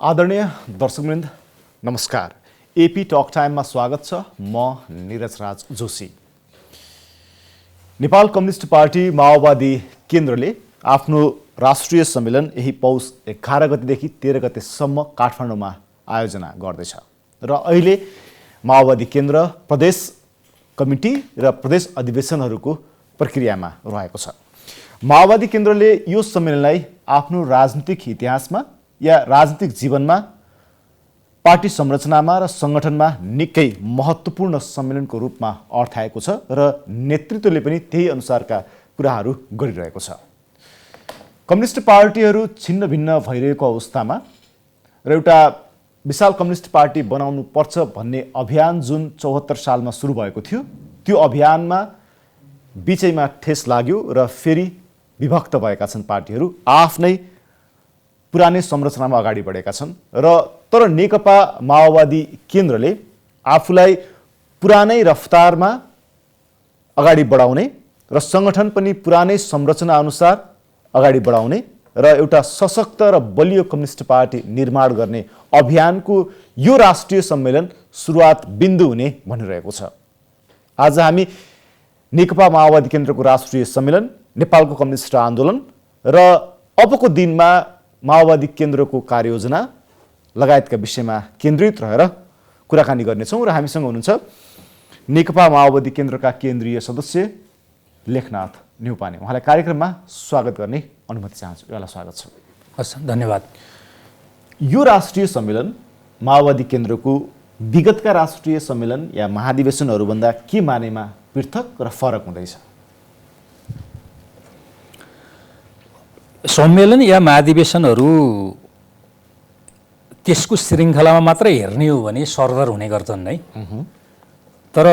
आदरणीय दर्शकवृन्द नमस्कार। AP talk टाइममा स्वागत छ। म निरज राज जोशी। नेपाल कम्युनिस्ट पार्टी माओवादी केन्द्रले आफ्नो राष्ट्रिय सम्मेलन यही पौष 11 गतेदेखि 13 गतेसम्म काठमाडौँमा आयोजना गर्दैछ र अहिले माओवादी केन्द्र प्रदेश कमिटी र प्रदेश अधिवेशनहरूको प्रक्रियामा रहेको छ। माओवादी केन्द्रले यो सम्मेलनलाई आफ्नो राजनीतिक इतिहासमा या राजनीतिक जीवनमा पार्टी संरचनामा र संगठनमा निकै महत्त्वपूर्ण सम्मेलनको रूपमा अर्थाएको छ र नेतृत्वले पनि त्यही अनुसारका कुराहरू गरिरहेको छ। कम्युनिस्ट पार्टीहरू छिन्न भिन्न भइरहेको अवस्थामा र एउटा विशाल कम्युनिस्ट पार्टी बनाउनु पर्छ भन्ने अभियान जुन 74 सालमा सुरु भएको थियो, त्यो अभियानमा बिचैमा ठेस लाग्यो र फेरि विभक्त भएका छन् पार्टीहरू, आफ्नै पुरानै संरचनामा अगाडि बढेका छन् र तर नेकपा माओवादी केन्द्रले आफूलाई पुरानै रफ्तारमा अगाडि बढाउने र संगठन पनि पुरानै संरचना अनुसार अगाडि बढाउने र एउटा सशक्त र बलियो कम्युनिस्ट पार्टी निर्माण गर्ने अभियानको यो राष्ट्रिय सम्मेलन सुरुवात बिन्दु हुने भनिरहेको छ। आज हामी नेकपा माओवादी केन्द्रको राष्ट्रिय सम्मेलन, नेपालको कम्युनिस्ट आन्दोलन र अबको दिनमा माओवादी केन्द्रको कार्ययोजना लगायतका विषयमा केन्द्रित रहेर कुराकानी गर्नेछौँ र हामीसँग हुनुहुन्छ नेकपा माओवादी केन्द्रका केन्द्रीय सदस्य लेखनाथ न्यौपाने। उहाँलाई कार्यक्रममा स्वागत गर्ने अनुमति चाहन्छु। यहाँलाई स्वागत छ। हस्, धन्यवाद। यो राष्ट्रिय सम्मेलन माओवादी केन्द्रको विगतका राष्ट्रिय सम्मेलन या महाधिवेशनहरूभन्दा के मानेमा पृथक र फरक हुँदैछ? सम्मेलन या महाधिवेशनहरू त्यसको श्रृङ्खलामा मात्र हेर्ने हो भने सरदर हुने गर्छन् नै, तर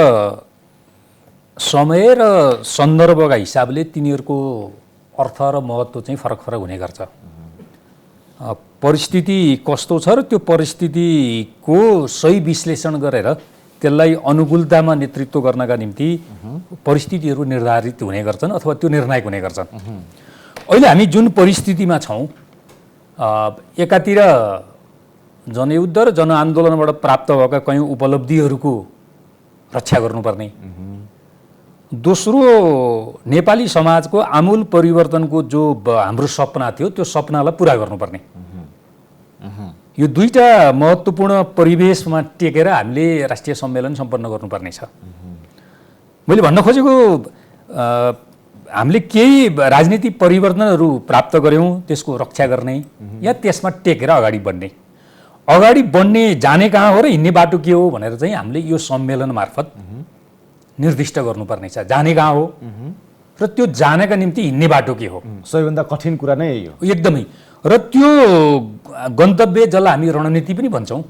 समय र सन्दर्भका हिसाबले तिनीहरूको अर्थ र महत्त्व चाहिँ फरक फरक हुने गर्छ। परिस्थिति कस्तो छ र त्यो परिस्थितिको सही विश्लेषण गरेर त्यसलाई अनुकूलतामा नेतृत्व गर्नका निम्ति परिस्थितिहरू निर्धारित हुने गर्छन् अथवा त्यो निर्णायक हुने गर्छन्। अहिले हामी जुन परिस्थितिमा छौँ, एकातिर जनयुद्ध र जनआन्दोलनबाट प्राप्त भएका कयौँ उपलब्धिहरूको रक्षा गर्नुपर्ने, दोस्रो नेपाली समाजको आमूल परिवर्तनको जो हाम्रो सपना थियो त्यो सपनालाई पुरा गर्नुपर्ने, यो दुईटा महत्त्वपूर्ण परिवेशमा टेकेर हामीले राष्ट्रिय सम्मेलन सम्पन्न गर्नुपर्ने छ। मैले भन्न खोजेको हामीले केही राजनीतिक परिवर्तनहरू प्राप्त गऱ्यौँ, त्यसको रक्षा गर्ने या त्यसमा टेकेर अगाडि बढ्ने जाने कहाँ हो र हिँड्ने बाटो के हो भनेर चाहिँ हामीले यो सम्मेलन मार्फत निर्दिष्ट गर्नुपर्ने छ। जाने कहाँ हो र त्यो जानेका निम्ति हिँड्ने बाटो के हो, सबैभन्दा कठिन कुरा नै यही हो। एकदमै। र त्यो गन्तव्य जसलाई हामी रणनीति पनि भन्छौँ,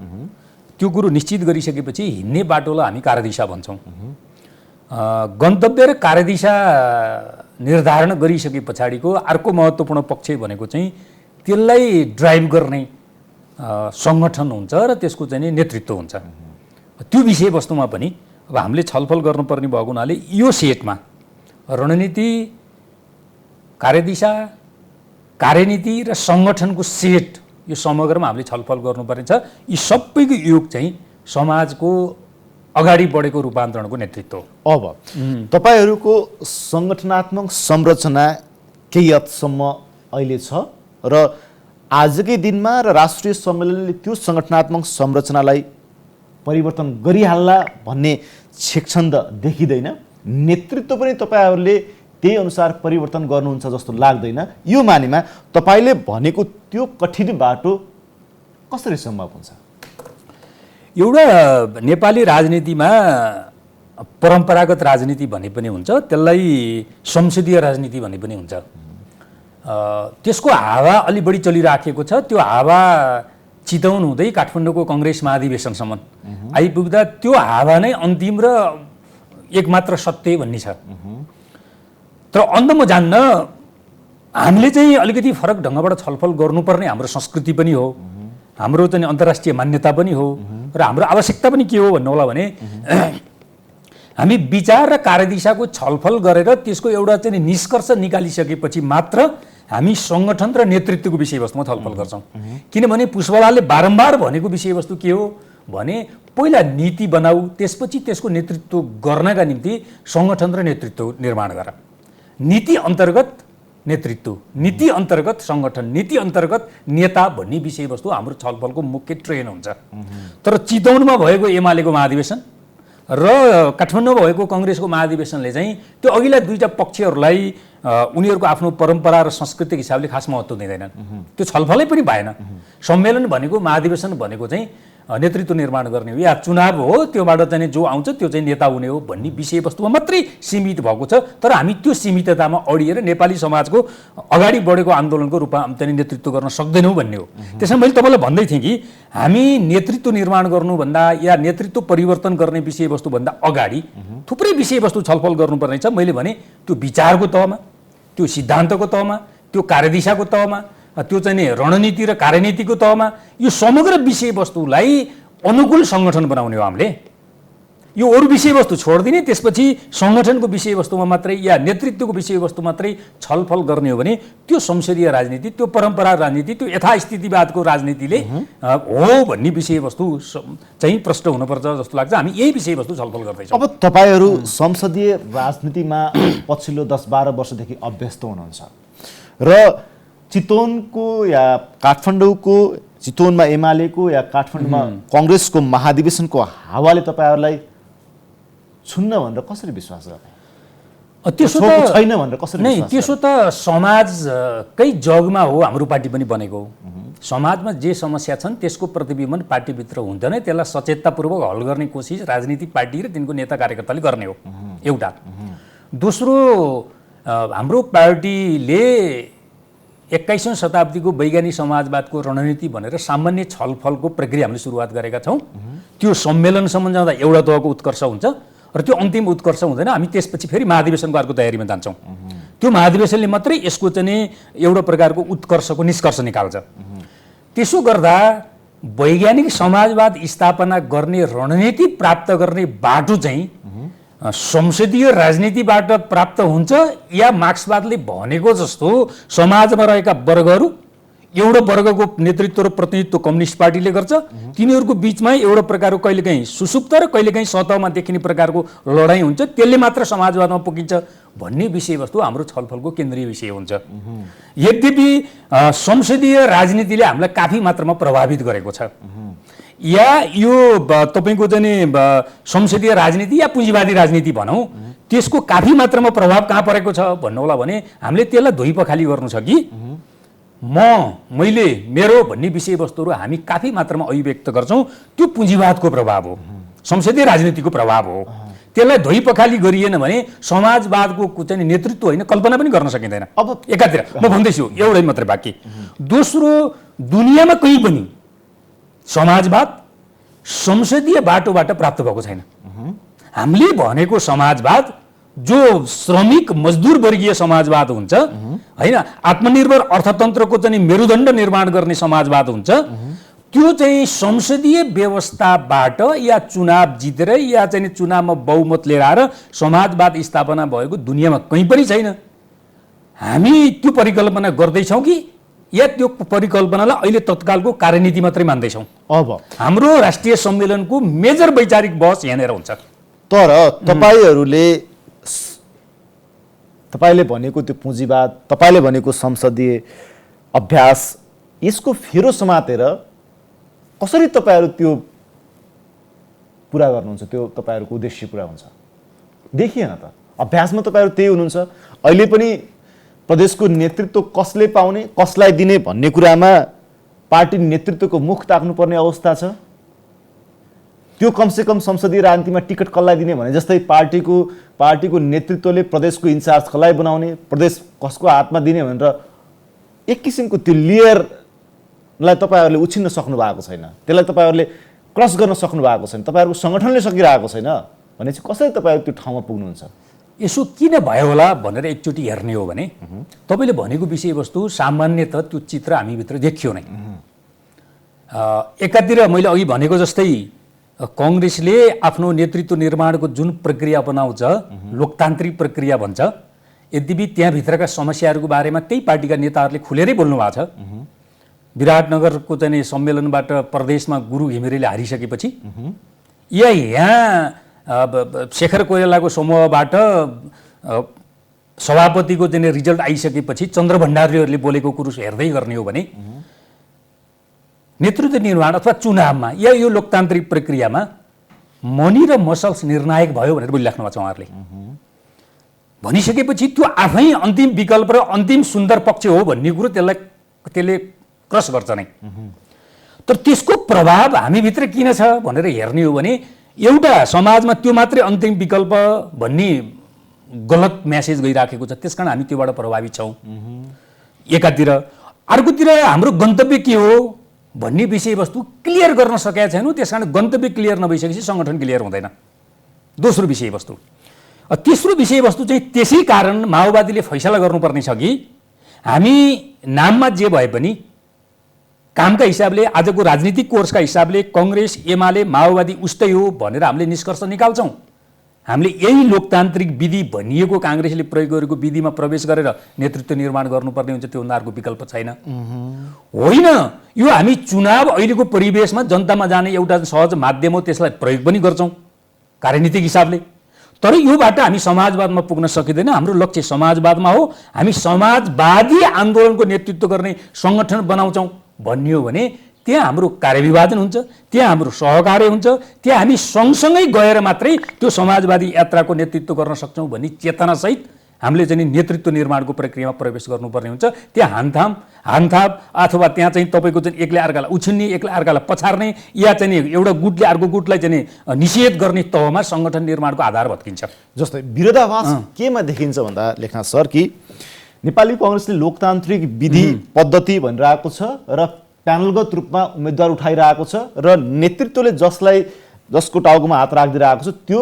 त्यो कुरो निश्चित गरिसकेपछि हिँड्ने बाटोलाई हामी कार्यदिशा भन्छौँ। गन्तव्य र कार्यदिशा निर्धारण गरिसके पछाडिको अर्को महत्त्वपूर्ण पक्ष भनेको चाहिँ त्यसलाई ड्राइभ गर्ने सङ्गठन हुन्छ र त्यसको चाहिँ नेतृत्व हुन्छ। त्यो विषयवस्तुमा पनि अब हामीले छलफल गर्नुपर्ने भएको हुनाले यो सेटमा रणनीति, कार्यदिशा, कार्यनीति र सङ्गठनको सेट, यो समग्रमा हामीले छलफल गर्नुपर्ने छ। यी सबैको योग चाहिँ समाजको अगाडि बढेको रूपान्तरणको नेतृत्व। अब तपाईँहरूको सङ्गठनात्मक संरचना केही हदसम्म अहिले छ र आजकै दिनमा र राष्ट्रिय सम्मेलनले त्यो सङ्गठनात्मक संरचनालाई परिवर्तन गरिहाल्ला भन्ने छेकछन्द देखिँदैन। नेतृत्व पनि तपाईँहरूले त्यही अनुसार परिवर्तन गर्नुहुन्छ जस्तो लाग्दैन। यो मानेमा तपाईँले भनेको त्यो कठिन बाटो कसरी सम्भव हुन्छ? एउटा नेपाली राजनीतिमा परम्परागत राजनीति भने पनि हुन्छ, त्यसलाई संसदीय राजनीति भने पनि हुन्छ। त्यसको हावा अलि बढी चलिराखेको छ। त्यो हावा चिताउनु हुँदै काठमाडौँको कङ्ग्रेस महाधिवेशनसम्म आइपुग्दा त्यो हावा नै अन्तिम र एकमात्र सत्य भन्ने छ। तर अन्त म जान्न, हामीले चाहिँ अलिकति फरक ढङ्गबाट छलफल गर्नुपर्ने हाम्रो संस्कृति पनि हो, हाम्रो चाहिँ अन्तर्राष्ट्रिय मान्यता पनि हो र हाम्रो आवश्यकता पनि के हो भन्नु होला भने हामी विचार र कार्यदिशाको छलफल गरेर त्यसको एउटा चाहिँ निष्कर्ष निकालिसकेपछि मात्र हामी सङ्गठन र नेतृत्वको विषयवस्तुमा छलफल गर्छौँ। किनभने पुष्पलालले बारम्बार भनेको विषयवस्तु के हो भने पहिला नीति बनाऊ, त्यसपछि त्यसको नेतृत्व गर्नका निम्ति सङ्गठन र नेतृत्व निर्माण गर। नीति अन्तर्गत नेतृत्व, नीति अन्तर्गत सङ्गठन, नीति अन्तर्गत नेता भन्ने विषयवस्तु हाम्रो छलफलको मुख्य ट्रेन हुन्छ। तर चितवनमा भएको एमालेको महाधिवेशन र काठमाडौँमा भएको कङ्ग्रेसको महाधिवेशनले चाहिँ त्यो अघिल्ला दुईटा पक्षहरूलाई उनीहरूको आफ्नो परम्परा र सांस्कृतिक हिसाबले खास महत्त्व दिँदैनन्। त्यो छलफलै पनि भएन। सम्मेलन भनेको, महाधिवेशन भनेको चाहिँ नेतृत्व निर्माण गर्ने हो या चुनाव हो, त्योबाट चाहिँ जो आउँछ त्यो चाहिँ नेता हुने हो भन्ने विषयवस्तुमा मात्रै सीमित भएको छ। तर हामी त्यो सीमिततामा अडिएर नेपाली समाजको अगाडि बढेको आन्दोलनको रूपमा चाहिँ नेतृत्व गर्न सक्दैनौँ भन्ने हो। त्यसमा मैले तपाईँलाई भन्दै थिएँ कि हामी नेतृत्व निर्माण गर्नुभन्दा या नेतृत्व परिवर्तन गर्ने विषयवस्तुभन्दा अगाडि थुप्रै विषयवस्तु छलफल गर्नुपर्ने छ। मैले भने त्यो विचारको तहमा, त्यो सिद्धान्तको तहमा, त्यो कार्यदिशाको तहमा, त्यो चाहिँ नि रणनीति र कार्यनीतिको तहमा यो समग्र विषयवस्तुलाई अनुकूल सङ्गठन बनाउने हो हामीले। यो अरू विषयवस्तु छोडिदिने, त्यसपछि सङ्गठनको विषयवस्तुमा मात्रै या नेतृत्वको विषयवस्तु मात्रै छलफल गर्ने हो भने त्यो संसदीय राजनीति, त्यो परम्परा राजनीति, त्यो यथास्थितिवादको राजनीतिले हो भन्ने विषयवस्तु चाहिँ प्रष्ट हुनुपर्छ जस्तो लाग्छ। हामी यही विषयवस्तु छलफल गर्दैछौँ। अब तपाईँहरू संसदीय राजनीतिमा पछिल्लो 10-12 वर्षदेखि अभ्यस्त हुनुहुन्छ र चितवनको या काठमाडौँको, चितवनमा एमालेको या काठमाडौँमा कङ्ग्रेसको महाधिवेशनको हावाले तपाईँहरूलाई छुन्न भनेर कसरी विश्वास गर्ने? त्यसो त छैन भनेर कसरी? नै, त्यसो त समाजकै जगमा हो हाम्रो पार्टी पनि बनेको हो। समाजमा जे समस्या छन् त्यसको प्रतिबिम्बन पार्टीभित्र हुँदैन, त्यसलाई सचेततापूर्वक हल गर्ने कोसिस राजनीतिक पार्टी र तिनको नेता कार्यकर्ताले गर्ने हो, एउटा। दोस्रो, हाम्रो पार्टीले 21औं शताब्दीको वैज्ञानिक समाजवादको रणनीति भनेर सामान्य छलफलको प्रक्रिया हामीले सुरुवात गरेका छौँ। त्यो सम्मेलनसम्म जाँदा एउटा तहको उत्कर्ष हुन्छ र त्यो अन्तिम उत्कर्ष हुँदैन। हामी त्यसपछि फेरि महाधिवेशनको अर्को तयारीमा जान्छौँ। त्यो महाधिवेशनले मात्रै यसको चाहिँ एउटा प्रकारको उत्कर्षको निष्कर्ष निकाल्छ। त्यसो गर्दा वैज्ञानिक समाजवाद स्थापना गर्ने रणनीति प्राप्त गर्ने बाटो चाहिँ संसदीय राजनीतिबाट प्राप्त हुन्छ या मार्क्सवादले भनेको जस्तो समाजमा रहेका वर्गहरू, एउटा वर्गको नेतृत्व र प्रतिनिधित्व कम्युनिस्ट पार्टीले गर्छ, तिनीहरूको बिचमा एउटा प्रकारको कहिलेकाहीँ सुसुप्त र कहिलेकाहीँ सतहमा देखिने प्रकारको लडाइँ हुन्छ, त्यसले मात्र समाजवादमा पुगिन्छ भन्ने विषयवस्तु हाम्रो छलफलको केन्द्रीय विषय हुन्छ। यद्यपि संसदीय राजनीतिले हामीलाई काफी मात्रामा प्रभावित गरेको छ या यो तपाईँको चाहिँ संसदीय राजनीति या पुँजीवादी राजनीति भनौँ, त्यसको काफी मात्रामा प्रभाव कहाँ परेको छ भन्नु होला भने हामीले त्यसलाई धोइ पखाली गर्नु छ कि मैले मेरो भन्ने विषयवस्तुहरू हामी काफी मात्रामा अभिव्यक्त गर्छौँ। त्यो पुँजीवादको प्रभाव हो, संसदीय राजनीतिको प्रभाव हो। त्यसलाई धोइ पखाली गरिएन भने समाजवादको चाहिँ नेतृत्व होइन, कल्पना पनि गर्न सकिँदैन। अब एकातिर म भन्दैछु एउटै मात्रै बाँकी। दोस्रो, दुनियाँमा कहीँ पनि समाजवाद संसदीय बाटोबाट प्राप्त भएको छैन। हामीले भनेको समाजवाद जो श्रमिक मजदुर वर्गीय समाजवाद हुन्छ होइन, आत्मनिर्भर अर्थतन्त्रको चाहिँ मेरुदण्ड निर्माण गर्ने समाजवाद हुन्छ, त्यो चाहिँ संसदीय व्यवस्थाबाट या चुनाव जितेर या चाहिँ चुनावमा बहुमत लिएर आएर समाजवाद स्थापना भएको दुनियाँमा कहीँ पनि छैन। हामी त्यो परिकल्पना गर्दैछौँ कि या त्यो परिकल्पनालाई अहिले तत्कालको कार्यनीति मात्रै मान्दैछौँ? अब हाम्रो राष्ट्रिय सम्मेलनको मेजर वैचारिक बहस यहाँनिर हुन्छ। तर तपाईँले भनेको त्यो पुँजीवाद, तपाईँले भनेको संसदीय अभ्यास, यसको फेरो समातेर कसरी तपाईँहरू त्यो पुरा गर्नुहुन्छ? त्यो तपाईँहरूको उद्देश्य पुरा हुन्छ? देखिएन त, अभ्यासमा तपाईँहरू त्यही हुनुहुन्छ। अहिले पनि प्रदेशको नेतृत्व कसले पाउने, कसलाई दिने भन्ने कुरामा पार्टी नेतृत्वको मुख ताक्नुपर्ने अवस्था छ। त्यो कमसेकम संसदीय राजनीतिमा टिकट कसलाई दिने भने जस्तै पार्टीको नेतृत्वले प्रदेशको इन्चार्ज कसलाई बनाउने, प्रदेश कसको हातमा दिने भनेर एक किसिमको त्यो लेयरलाई तपाईँहरूले उछिन्न सक्नु भएको छैन, त्यसलाई तपाईँहरूले क्रस गर्न सक्नु भएको छैन, तपाईँहरूको सङ्गठनले सकिरहेको छैन भनेपछि कसरी तपाईँहरू त्यो ठाउँमा पुग्नुहुन्छ? यसो किन भयो होला भनेर एकचोटि हेर्ने हो भने तपाईँले भनेको विषयवस्तु सामान्यतः त्यो चित्र हामीभित्र देखियो नै। एकातिर मैले अघि भनेको जस्तै कङ्ग्रेसले आफ्नो नेतृत्व निर्माणको जुन प्रक्रिया बनाउँछ, लोकतान्त्रिक प्रक्रिया भन्छ, यद्यपि त्यहाँभित्रका समस्याहरूको बारेमा त्यही पार्टीका नेताहरूले खुलेरै बोल्नु भएको छ। विराटनगरको चाहिँ सम्मेलनबाट प्रदेशमा गुरु घिमिरेले हारिसकेपछि या यहाँ शेखर कोइरालाको समूहबाट सभापतिको चाहिँ रिजल्ट आइसकेपछि चन्द्र भण्डारीहरूले बोलेको कुरो हेर्दै गर्ने हो भने नेतृत्व निर्माण अथवा चुनावमा या यो लोकतान्त्रिक प्रक्रियामा मनी र मसल्स निर्णायक भयो भनेर बोलिराख्नु भएको छ उहाँहरूले। भनिसकेपछि त्यो आफै अन्तिम विकल्प र अन्तिम सुन्दर पक्ष हो भन्ने कुरो त्यसले क्रस गर्छ नै। तर त्यसको प्रभाव हामीभित्र किन छ भनेर हेर्ने हो भने एउटा समाजमा त्यो मात्रै अन्तिम विकल्प भन्ने गलत म्यासेज गइराखेको छ, त्यसकारण हामी त्योबाट प्रभावित छौँ एकातिर। अर्कोतिर हाम्रो गन्तव्य के हो भन्ने विषयवस्तु क्लियर गर्न सकेका छैनौँ, त्यसकारण गन्तव्य क्लियर नभइसकेपछि सङ्गठन क्लियर हुँदैन। दोस्रो विषयवस्तु। तेस्रो विषयवस्तु चाहिँ त्यसै कारण माओवादीले फैसला गर्नुपर्ने छ कि हामी नाममा जे भए पनि कामका हिसाबले आजको राजनीतिक कोर्सका हिसाबले कङ्ग्रेस एमाले माओवादी उस्तै हो भनेर हामीले निष्कर्ष निकाल्छौँ। हामीले यही लोकतान्त्रिक विधि भनिएको काङ्ग्रेसले प्रयोग गरेको विधिमा प्रवेश गरेर नेतृत्व निर्माण गर्नुपर्ने हुन्छ, त्योभन्दा अर्को विकल्प छैन। होइन, यो हामी चुनाव अहिलेको परिवेशमा जनतामा जाने एउटा सहज माध्यम हो, त्यसलाई प्रयोग पनि गर्छौँ कार्यनीतिक हिसाबले। तर योबाट हामी समाजवादमा पुग्न सकिँदैन। हाम्रो लक्ष्य समाजवादमा हो। हामी समाजवादी आन्दोलनको नेतृत्व गर्ने सङ्गठन बनाउँछौँ भन्ने हो भने त्यहाँ हाम्रो कार्यविभाजन हुन्छ, त्यहाँ हाम्रो सहकार्य हुन्छ, त्यहाँ हामी सँगसँगै गएर मात्रै त्यो समाजवादी यात्राको नेतृत्व गर्न सक्छौँ भन्ने चेतनासहित हामीले चाहिँ नेतृत्व निर्माणको प्रक्रियामा प्रवेश गर्नुपर्ने हुन्छ। त्यहाँ हानथाप अथवा त्यहाँ चाहिँ तपाईँको चाहिँ एकले अर्कालाई उछिन्ने, एकले अर्कालाई पछार्ने या चाहिँ एउटा गुटले अर्को गुटलाई चाहिँ निषेध गर्ने तहमा सङ्गठन निर्माणको आधार भत्किन्छ। जस्तै विरोधाभास केमा देखिन्छ भन्दा लेखनाथ सर कि नेपाली काङ्ग्रेसले लोकतान्त्रिक विधि पद्धति भनेर आएको छ र प्यानलगत रूपमा उम्मेदवार उठाइरहेको छ र नेतृत्वले जसको टाउकोमा हात राखिदिरहेको छ त्यो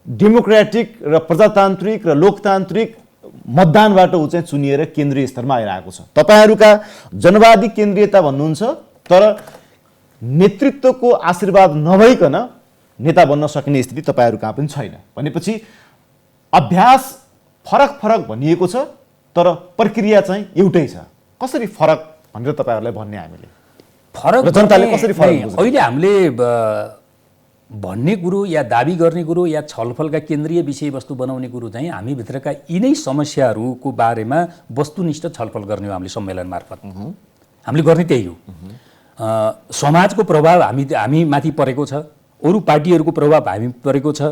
डेमोक्रेटिक र प्रजातान्त्रिक र लोकतान्त्रिक मतदानबाट ऊ चाहिँ चुनिएर केन्द्रीय स्तरमा आइरहेको छ। तपाईँहरूका जनवादी केन्द्रीयता भन्नुहुन्छ, तर नेतृत्वको आशीर्वाद नभइकन नेता बन्न सकिने स्थिति तपाईँहरू कहाँ पनि छैन भनेपछि अभ्यास फरक भनिएको छ तर प्रक्रिया चाहिँ एउटै छ। कसरी फरक भनेर तपाईँहरूलाई भन्ने हामीले फरक जनताले कसरी फरक बुझ्छ? अहिले हामीले भन्ने कुरो या दाबी गर्ने कुरो या छलफलका केन्द्रीय विषयवस्तु बनाउने कुरो चाहिँ हामीभित्रका यिनै समस्याहरूको बारेमा वस्तुनिष्ठ छलफल गर्ने हो। हामीले सम्मेलन मार्फत हामीले गर्ने त्यही हो। समाजको प्रभाव हामी माथि परेको छ, अरू पार्टीहरूको प्रभाव हामी परेको छ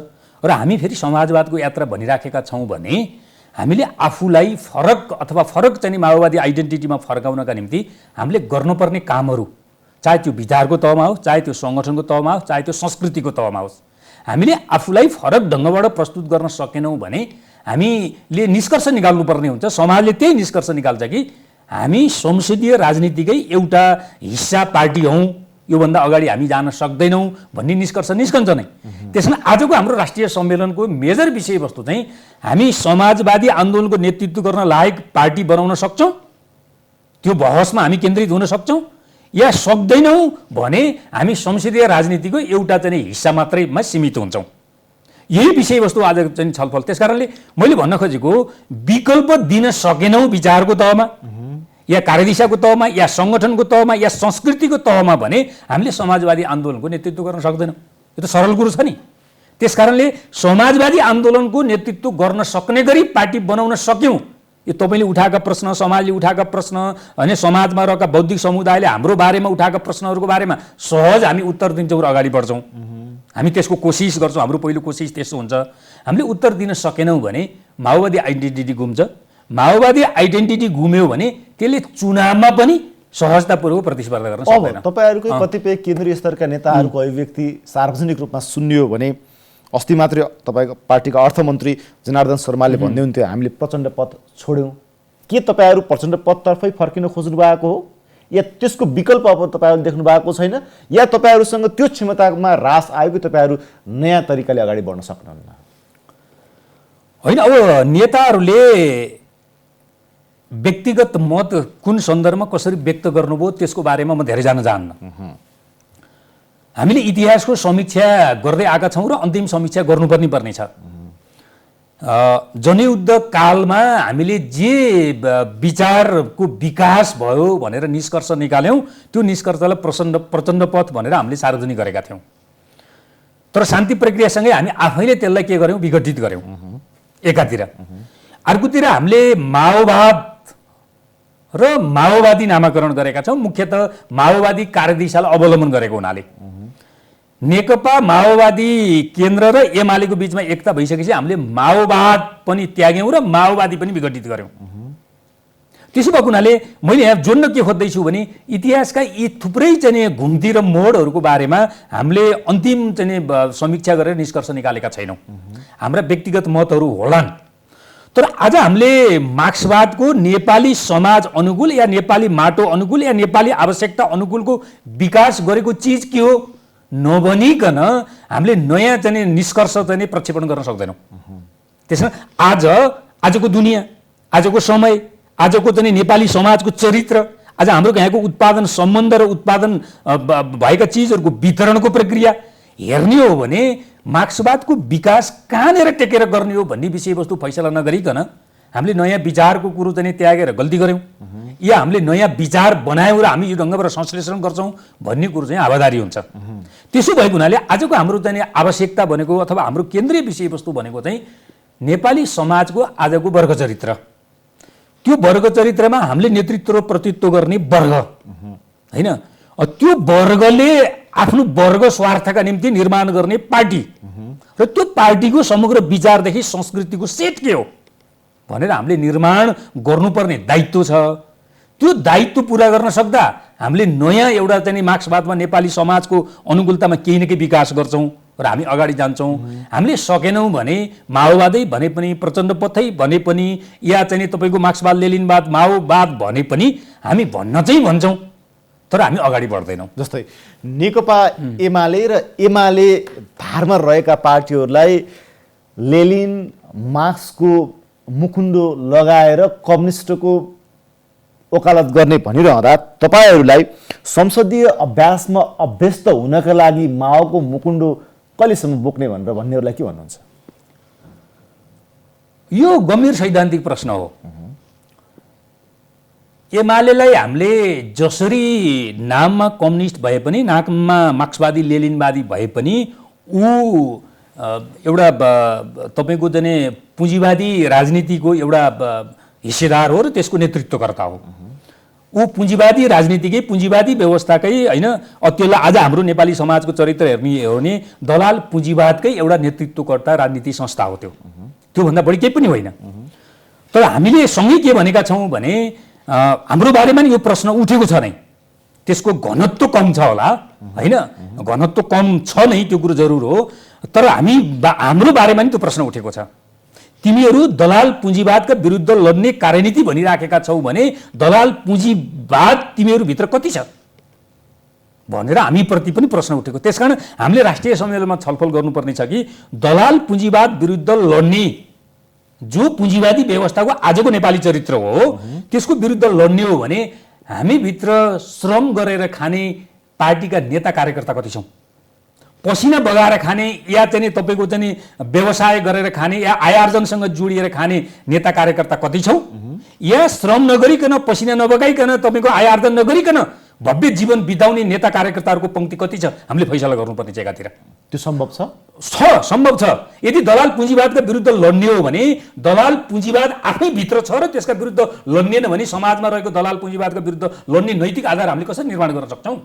र हामी फेरि समाजवादको यात्रा भनिराखेका छौँ भने हामीले आफूलाई फरक अथवा फरक चाहिँ माओवादी आइडेन्टिटीमा फर्काउनका निम्ति हामीले गर्नुपर्ने कामहरू, चाहे त्यो विचारको तहमा होस्, चाहे त्यो सङ्गठनको तहमा होस्, चाहे त्यो संस्कृतिको तहमा होस्, हामीले आफूलाई फरक ढङ्गबाट प्रस्तुत गर्न सकेनौँ भने हामीले निष्कर्ष निकाल्नुपर्ने हुन्छ। समाजले त्यही निष्कर्ष निकाल्छ कि हामी संसदीय राजनीतिकै एउटा हिस्सा पार्टी हौँ, योभन्दा अगाडि हामी जान सक्दैनौँ भन्ने निष्कर्ष निस्कन्छ नै। त्यसमा आजको हाम्रो राष्ट्रिय सम्मेलनको मेजर विषयवस्तु चाहिँ हामी समाजवादी आन्दोलनको नेतृत्व गर्न लायक पार्टी बनाउन सक्छौँ, त्यो बहसमा हामी केन्द्रित हुन सक्छौँ या सक्दैनौँ भने हामी संसदीय राजनीतिको एउटा चाहिँ हिस्सा मात्रैमा सीमित हुन्छौँ। यही विषयवस्तु आज चाहिँ छलफल। त्यसकारणले मैले भन्न खोजेको विकल्प दिन सकेनौँ विचारको तहमा या कार्यदिशाको तहमा या सङ्गठनको तहमा या संस्कृतिको तहमा भने हामीले समाजवादी आन्दोलनको नेतृत्व गर्न सक्दैनौँ। यो त सरल कुरो छ नि। त्यसकारणले समाजवादी आन्दोलनको नेतृत्व गर्न सक्ने गरी पार्टी बनाउन सक्यौँ। यो तपाईँले उठाएका प्रश्न, समाजले उठाएका प्रश्न, होइन समाजमा रहेका बौद्धिक समुदायले हाम्रो बारेमा उठाएका प्रश्नहरूको बारेमा सहज हामी उत्तर दिन्छौँ र अगाडि बढ्छौँ। हामी त्यसको कोसिस गर्छौँ। हाम्रो पहिलो कोसिस त्यस्तो हुन्छ। हामीले उत्तर दिन सकेनौँ भने माओवादी आइडेन्टिटी गुम्छ। माओवादी आइडेन्टिटी गुम्यो भने त्यसले चुनावमा पनि सहजतापूर्वक प्रतिस्पर्धा गर्न सक्दैन। तपाईँहरूकै कतिपय केन्द्रीय स्तरका नेताहरूको अभिव्यक्ति सार्वजनिक रूपमा सुनियो भने अस्ति मात्रै तपाईँको पार्टीका अर्थमन्त्री जनार्दन शर्माले भन्दै हुन्थ्यो हामीले प्रचण्ड पद छोड्यौँ। के तपाईँहरू प्रचण्ड पदतर्फै फर्किन खोज्नु भएको हो या त्यसको विकल्प अब तपाईँहरूले देख्नु भएको छैन या तपाईँहरूसँग त्यो क्षमतामा ह्रास आयो कि तपाईँहरू नयाँ तरिकाले अगाडि बढ्न सक्नुहुन्न? होइन, अब नेताहरूले व्यक्तिगत मत कुन सन्दर्भमा कसरी व्यक्त गर्नुभयो त्यसको बारेमा म धेरै जान चाहन्न। हामीले इतिहासको समीक्षा गर्दै आएका छौँ र अन्तिम समीक्षा गर्नुपर्ने छ। जनयुद्ध कालमा हामीले जे विचारको विकास भयो भनेर निष्कर्ष निकाल्यौँ त्यो निष्कर्षलाई प्रचण्ड पथ भनेर हामीले सार्वजनिक गरेका थियौँ। तर शान्ति प्रक्रियासँगै हामी आफैले त्यसलाई के गर्यौँ, विघटित गर्यौँ एकातिर। अर्कोतिर हामीले माओवाद र माओवादी नामाकरण गरेका छौँ, मुख्यतः माओवादी कार्यदिशालाई अवलम्बन गरेको हुनाले। नेकपा माओवादी केन्द्र र एमालेको बीचमा एकता भइसकेपछि हामीले माओवाद पनि त्याग्यौँ र माओवादी पनि विघटित गर्यौँ। त्यसो भएको हुनाले मैले यहाँ जोड्न के खोज्दैछु भने इतिहासका यी थुप्रै चाहिँ घुम्ती र मोडहरूको बारेमा हामीले अन्तिम चाहिँ समीक्षा गरेर निष्कर्ष निकालेका छैनौँ। हाम्रा व्यक्तिगत मतहरू होलान्, तर आज हामीले मार्क्सवादको नेपाली समाज अनुकूल या नेपाली माटो अनुकूल या नेपाली आवश्यकता अनुकूलको विकास गरेको चिज के हो नभनिकन हामीले नयाँ चाहिँ निष्कर्ष चाहिँ प्रक्षेपण गर्न सक्दैनौँ। त्यसमा आजको दुनियाँ, आजको समय, आजको चाहिँ नेपाली समाजको चरित्र, आज हाम्रो यहाँको उत्पादन सम्बन्ध र उत्पादन भएका चिजहरूको वितरणको प्रक्रिया हेर्ने हो भने मार्क्सवादको विकास कहाँनिर टेकेर गर्ने हो भन्ने विषयवस्तु फैसला नगरिकन हामीले नयाँ विचारको कुरो चाहिँ त्यागेर गल्ती गऱ्यौँ, या हामीले नयाँ विचार बनायौँ र हामी यो ढङ्गबाट संश्लेषण गर्छौँ भन्ने कुरो चाहिँ आवादारी हुन्छ। त्यसो भएको हुनाले आजको हाम्रो चाहिँ आवश्यकता भनेको अथवा हाम्रो केन्द्रीय विषयवस्तु भनेको चाहिँ नेपाली समाजको आजको वर्ग चरित्र। त्यो वर्ग चरित्रमा हामीले नेतृत्व र प्रतित्व गर्ने वर्ग होइन, त्यो वर्गले आफ्नो वर्ग स्वार्थका निम्ति निर्माण गर्ने पार्टी र त्यो पार्टीको समग्र विचारदेखि संस्कृतिको सेट के हो भनेर हामीले निर्माण गर्नुपर्ने दायित्व छ। त्यो दायित्व पुरा गर्न सक्दा हामीले नयाँ एउटा चाहिँ मार्क्सवादमा नेपाली समाजको अनुकूलतामा केही न केही विकास गर्छौँ र हामी अगाडि जान्छौँ। हामीले सकेनौँ भने माओवादै भने पनि, प्रचण्ड पथै भने पनि, या चाहिँ तपाईँको मार्क्सवाद लेनिनवाद माओवाद भने पनि हामी भन्न चाहिँ भन्छौँ, तर हामी अगाडि बढ्दैनौँ। जस्तै नेकपा एमाले र एमाले धारमा रहेका पार्टीहरूलाई लेनिन मार्क्सको मुकुण्डो लगाएर कम्युनिस्टको वकालत गर्ने भनिरहँदा तपाईँहरूलाई संसदीय अभ्यासमा अभ्यस्त हुनका लागि माओको मुकुण्डो कहिलेसम्म बोक्ने भनेर भन्नेहरूलाई के भन्नुहुन्छ? यो गम्भीर सैद्धान्तिक प्रश्न हो। एमालेलाई हामीले जसरी नाममा कम्युनिस्ट भए पनि, नाममा मार्क्सवादी लेनिनवादी भए पनि ऊ एउटा तपाईँको चाहिँ पुँजीवादी राजनीतिको एउटा हिस्सेदार हो र त्यसको नेतृत्वकर्ता हो। ऊ पुँजीवादी राजनीतिकै, पुँजीवादी व्यवस्थाकै होइन, त्यसलाई आज हाम्रो नेपाली समाजको चरित्र हेर्ने हो भने दलाल पुँजीवादकै एउटा नेतृत्वकर्ता राजनीतिक संस्था हो। त्योभन्दा बढी केही पनि होइन। तर हामीले सँगै के भनेका छौँ भने हाम्रो बारेमा नि यो प्रश्न उठेको छ नै, त्यसको घनत्व कम छ होला होइन, घनत्व कम छ नै त्यो कुरो जरुर हो, तर हाम्रो बारेमा नि त्यो प्रश्न उठेको छ। तिमीहरू दलाल पुँजीवादका विरुद्ध लड्ने कार्यनीति भनिराखेका छौ भने दलाल पुँजीवाद तिमीहरूभित्र कति छ भनेर हामीप्रति पनि प्रश्न उठेको। त्यसकारण हामीले राष्ट्रिय सम्मेलनमा छलफल गर्नुपर्ने छ कि दलाल पुँजीवाद विरुद्ध लड्ने जो पुँजीवादी व्यवस्थाको आजको नेपाली चरित्र हो त्यसको विरुद्ध लड्ने हो भने हामीभित्र श्रम गरेर खाने पार्टीका नेता कार्यकर्ता कति छौँ, पसिना बगाएर खाने या चाहिँ तपाईँको चाहिँ व्यवसाय गरेर खाने या आयार्जनसँग जोडिएर खाने नेता कार्यकर्ता कति छौँ, या श्रम नगरिकन पसिना नबगाइकन तपाईँको आयार्जन नगरिकन भव्य जीवन बिताउने नेता कार्यकर्ताहरूको पङ्क्ति कति छ, हामीले फैसला गर्नुपर्ने छ एकातिर। त्यो सम्भव छ? सम्भव छ। यदि दलाल पुँजीवादका विरुद्ध लड्ने हो भने दलाल पुँजीवाद आफै भित्र छ र त्यसका विरुद्ध लड्नेन भने समाजमा रहेको दलाल पुँजीवादका विरुद्ध लड्ने नैतिक आधार हामीले कसरी निर्माण गर्न सक्छौँ?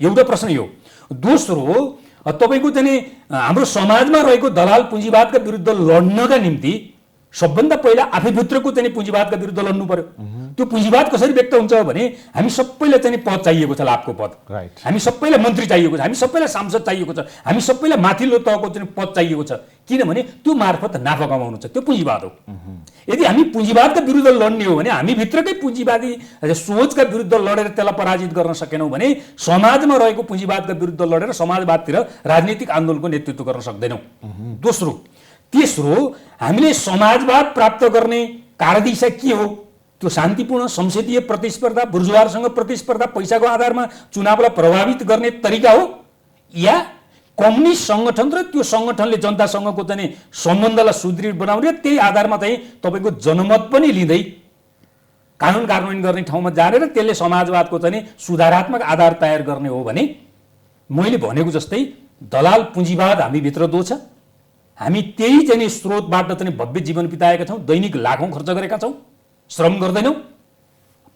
एउटा प्रश्न यो। दोस्रो, तपाईँको चाहिँ हाम्रो समाजमा रहेको दलाल पुँजीवादका विरुद्ध लड्नका निम्ति सबभन्दा पहिला आफैभित्रको चाहिँ पुँजीवादका विरुद्ध लड्नु पर्यो। त्यो पुँजीवाद कसरी व्यक्त हुन्छ भने हामी सबैलाई चाहिँ पद चाहिएको छ, लाभको पद, हामी सबैलाई मन्त्री चाहिएको छ, हामी सबैलाई सांसद चाहिएको छ, हामी सबैलाई माथिल्लो तहको चाहिँ पद चाहिएको छ, किनभने त्यो मार्फत नाफा कमाउनु छ, त्यो पुँजीवाद हो। यदि हामी पुँजीवादका विरुद्ध लड्ने हो भने हामी भित्रकै पुँजीवादी सोचका विरुद्ध लडेर त्यसलाई पराजित गर्न सकेनौँ भने समाजमा रहेको पुँजीवादका विरुद्ध लडेर समाजवादतिर राजनीतिक आन्दोलनको नेतृत्व गर्न सक्दैनौँ। तेस्रो, हामीले समाजवाद प्राप्त गर्ने कार्यदिशा के हो? त्यो शान्तिपूर्ण संसदीय प्रतिस्पर्धा, बुर्जुवारसँग प्रतिस्पर्धा, पैसाको आधारमा चुनावलाई प्रभावित गर्ने तरिका हो, या कम्युनिस्ट सङ्गठन र त्यो सङ्गठनले जनतासँगको चाहिँ सम्बन्धलाई सुदृढ बनाउने, त्यही आधारमा चाहिँ तपाईँको जनमत पनि लिँदै कानुन कार्यान्वयन गर्ने ठाउँमा जाने र त्यसले समाजवादको चाहिँ सुधारात्मक आधार तयार गर्ने हो भने मैले भनेको जस्तै दलाल पुँजीवाद हामीभित्र दो छ। हामी त्यही चाहिँ स्रोतबाट चाहिँ भव्य जीवन बिताएका छौँ, दैनिक लाखौँ खर्च गरेका छौँ, श्रम गर्दैनौँ,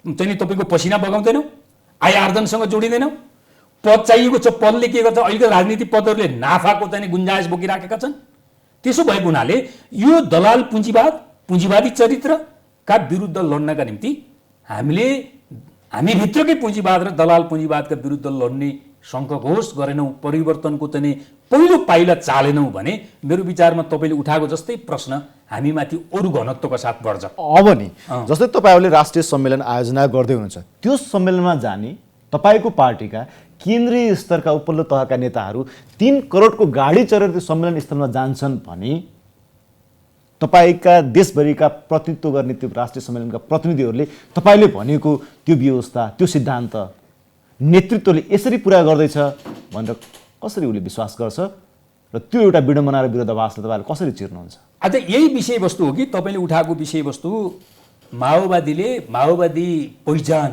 चाहिँ तपाईँको पसिना बगाउँदैनौँ, आय आर्जनसँग जोडिँदैनौँ। पद चाहिएको छ, पदले के गर्छ, अहिलेको राजनीतिक पदहरूले नाफाको चाहिँ गुन्जाइस बोकिराखेका छन्। त्यसो भएको हुनाले यो दलाल पुँजीवाद, पुँजीवादी चरित्रका विरुद्ध लड्नका निम्ति हामीभित्रकै पुँजीवाद र दलाल पुँजीवादका विरुद्ध लड्ने सङ्घर्ष गरेनौँ, परिवर्तनको चाहिँ पहिलो पाइला चालेनौँ भने मेरो विचारमा तपाईँले उठाएको जस्तै प्रश्न हामीमाथि अरू घनत्वका साथ बढ्छ। अब नि जस्तै तपाईँहरूले राष्ट्रिय सम्मेलन आयोजना गर्दै हुनुहुन्छ, त्यो सम्मेलनमा जाने तपाईँको पार्टीका केन्द्रीय स्तरका उपल्लो तहका नेताहरू 3 करोडको गाडी चढेर त्यो सम्मेलन स्थलमा जान्छन् भने तपाईँका देशभरिका प्रतिनिधित्व गर्ने त्यो राष्ट्रिय सम्मेलनका प्रतिनिधिहरूले तपाईँले भनेको त्यो व्यवस्था, त्यो सिद्धान्त नेतृत्वले यसरी पुरा गर्दैछ भनेर कसरी उसले विश्वास गर्छ र त्यो एउटा विडम्बना र विरोधाभासले तपाईँले कसरी चिर्नुहुन्छ? अझ यही विषयवस्तु हो कि तपाईँले उठाएको विषयवस्तु माओवादीले माओवादी पहिचान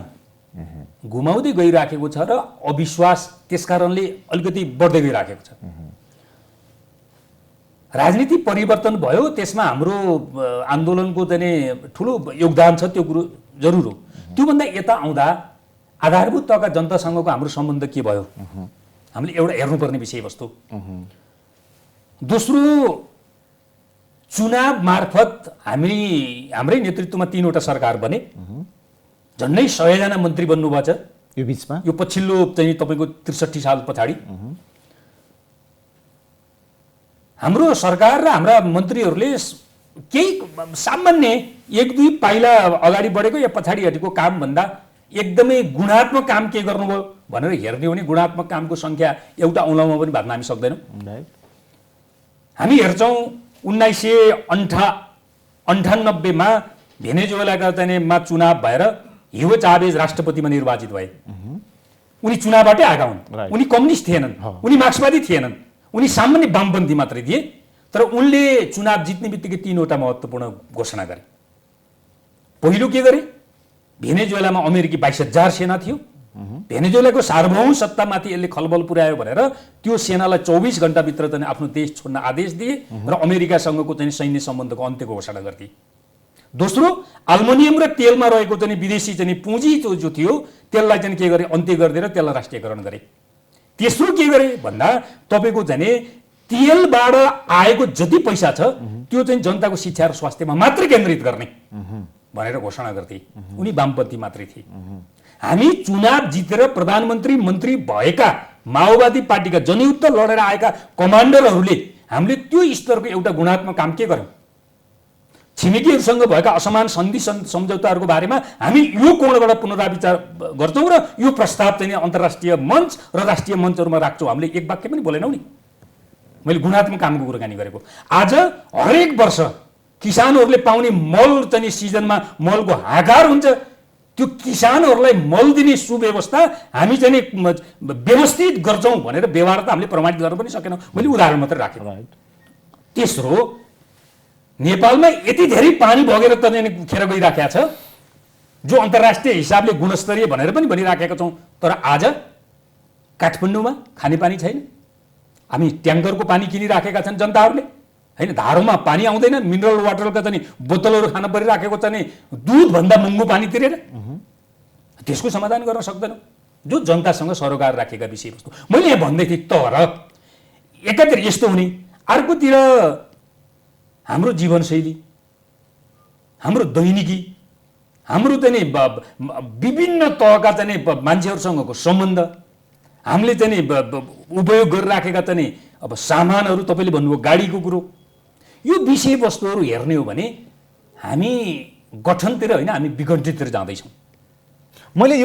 गुमाउँदै गइराखेको छ र अविश्वास त्यसकारणले अलिकति बढ्दै गइराखेको छ। राजनीति परिवर्तन भयो, त्यसमा हाम्रो आन्दोलनको चाहिँ ठुलो योगदान छ, त्यो कुरो जरुर हो। त्योभन्दा यता आउँदा आधारभूत तहका जनतासँगको हाम्रो सम्बन्ध के भयो, हामीले एउटा हेर्नुपर्ने विषयवस्तु। दोस्रो, चुनाव मार्फत हाम्रै नेतृत्वमा 3 वटा सरकार बने, झन्डै 100 जना मन्त्री बन्नुभएको छ यो बिचमा, यो पछिल्लो चाहिँ तपाईँको 63 साल पछाडि। हाम्रो सरकार र हाम्रा मन्त्रीहरूले केही सामान्य 1-2 पाइला अगाडि बढेको या पछाडि हटेको कामभन्दा एकदमै गुणात्मक काम के गर्नुभयो भनेर हेर्ने हो भने गुणात्मक कामको सङ्ख्या एउटा औँलामा पनि भाग्न हामी सक्दैनौँ। हामी हेर्छौँ 1998 मा भेनेजुएलाका मा चुनाव भएर ह्युगो चावेज राष्ट्रपतिमा निर्वाचित भए। उनी चुनावबाटै आएका हुन्, उनी कम्युनिस्ट थिएनन्, उनी मार्क्सवादी थिएनन्, उनी सामान्य वामपन्थी मात्रै थिए। तर उनले चुनाव जित्ने बित्तिकै 3 वटा महत्त्वपूर्ण घोषणा गरे। पहिलो के गरे, भेनेजुएलामा अमेरिकी 22,000 सेना थियो, भेनेजुएलाको सार्वभौम सत्तामाथि यसले खलबल पुर्यायो भनेर त्यो सेनालाई 24 घण्टाभित्र चाहिँ आफ्नो देश छोड्न आदेश दिए र अमेरिकासँगको चाहिँ सैन्य सम्बन्धको अन्त्यको घोषणा गर्थे। दोस्रो, अल्मुनियम र तेलमा रहेको चाहिँ विदेशी चाहिँ पुँजी जो थियो त्यसलाई चाहिँ के गरे, अन्त्य गरिदिएर त्यसलाई राष्ट्रियकरण गरे। तेस्रो के गरे भन्दा तपाईँको चाहिँ तेलबाट आएको जति पैसा छ त्यो चाहिँ जनताको शिक्षा र स्वास्थ्यमा मात्रै केन्द्रित गर्ने भनेर घोषणा गर्थे। उनी वामपन्थी मात्रै थिए। हामी चुनाव जितेर प्रधानमन्त्री मन्त्री भएका माओवादी पार्टीका जनयुद्ध लडेर आएका कमान्डरहरूले हामीले त्यो स्तरको एउटा गुणात्मक काम के गर्यौँ, छिमेकीहरूसँग भएका असमान सन्धि सम्झौताहरूको बारेमा हामी यो कोणबाट पुनराविचार गर्छौँ र यो प्रस्ताव चाहिँ अन्तर्राष्ट्रिय मञ्च र राष्ट्रिय मञ्चहरूमा राख्छौँ। हामीले एक वाक्य पनि बोलेनौँ नि। मैले गुणात्मक कामको कुराकानी गरेको। आज हरेक वर्ष किसानहरूले पाउने मल चाहिँ सिजनमा मलको हाहाकार हुन्छ, त्यो किसानहरूलाई मल दिने सुव्यवस्था हामी चाहिँ व्यवस्थित गर्छौँ भनेर व्यवहार त हामीले प्रमाणित गर्न पनि सकेनौँ। मैले उदाहरण मात्रै राखेँ। तेस्रो, नेपालमा यति धेरै पानी बगेर त खेर गइराखेको छ जो अन्तर्राष्ट्रिय हिसाबले गुणस्तरीय भनेर पनि भनिराखेका छौँ। तर आज काठमाडौँमा खानेपानी छैन। हामी ट्याङ्करको पानी किनिराखेका छन् जनताहरूले, होइन, धारोमा पानी आउँदैन, मिनरल वाटरका चाहिँ बोतलहरू खान परिराखेको छ नि दुधभन्दा महँगो पानी तिरेर। त्यसको समाधान गर्न सक्दैनौँ जो जनतासँग सरोकार राखेका विषयवस्तु। मैले यहाँ भन्दै थिएँ। तर एकातिर यस्तो हुने, अर्कोतिर हाम्रो जीवनशैली, हाम्रो दैनिकी, हाम्रो चाहिँ विभिन्न तहका चाहिँ मान्छेहरूसँगको सम्बन्ध, हामीले चाहिँ उपयोग गरिराखेका चाहिँ अब सामानहरू, तपाईँले भन्नुभयो गाडीको कुरो, यो विषयवस्तुहरू हेर्ने हो भने हामी गठनतिर होइन, हामी विघटनतिर जाँदैछौँ। मैले